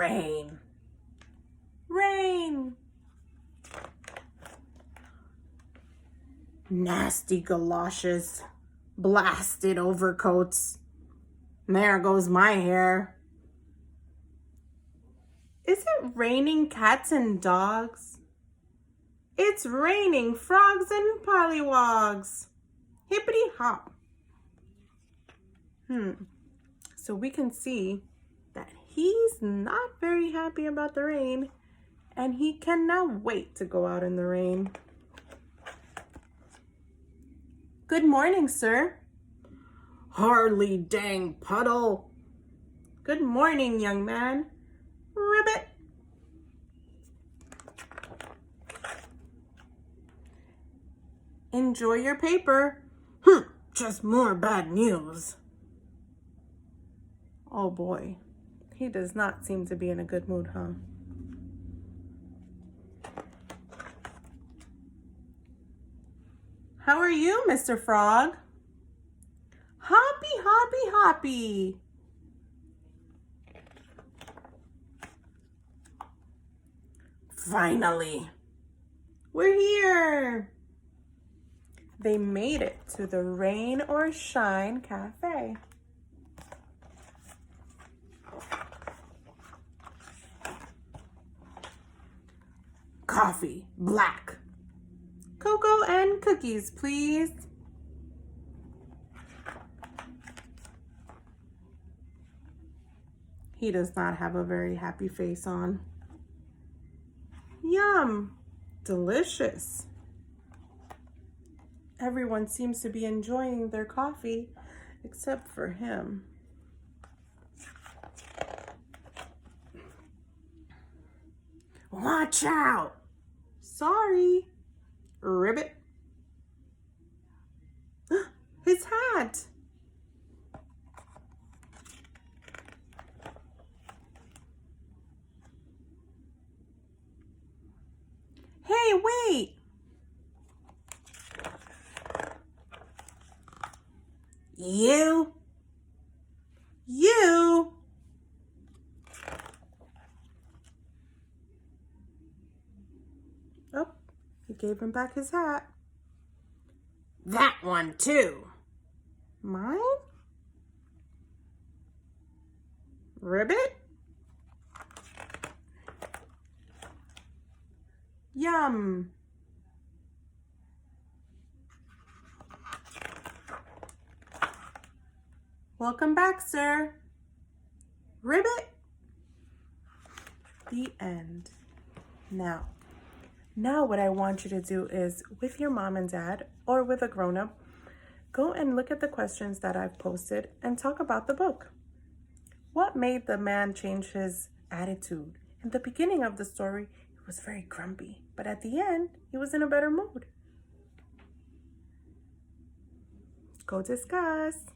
Rain. Rain. Nasty galoshes. Blasted overcoats. There goes my hair. Is it raining cats and dogs? It's raining frogs and pollywogs. Hippity hop. So we can see that he's not very happy about the rain, and he cannot wait to go out in the rain. Good morning, sir. Hardly dang puddle. Good morning, young man. Ribbit. Enjoy your paper. Just more bad news. Oh boy, he does not seem to be in a good mood, huh? How are you, Mr. Frog? Hoppy, hoppy, hoppy. Finally, we're here. They made it to the Rain or Shine Cafe. Coffee, black. Cocoa and cookies, please. He does not have a very happy face on. Yum, delicious. Everyone seems to be enjoying their coffee except for him. Watch out! Sorry. Ribbit. His hat. Hey, wait. You. Oh, he gave him back his hat. That one too. Mine? Ribbit? Yum. Welcome back, sir. Ribbit. The end. Now what I want you to do is, with your mom and dad or with a grown-up, go and look at the questions that I've posted and talk about the book. What made the man change his attitude? In the beginning of the story, he was very grumpy, but at the end, he was in a better mood. Go discuss.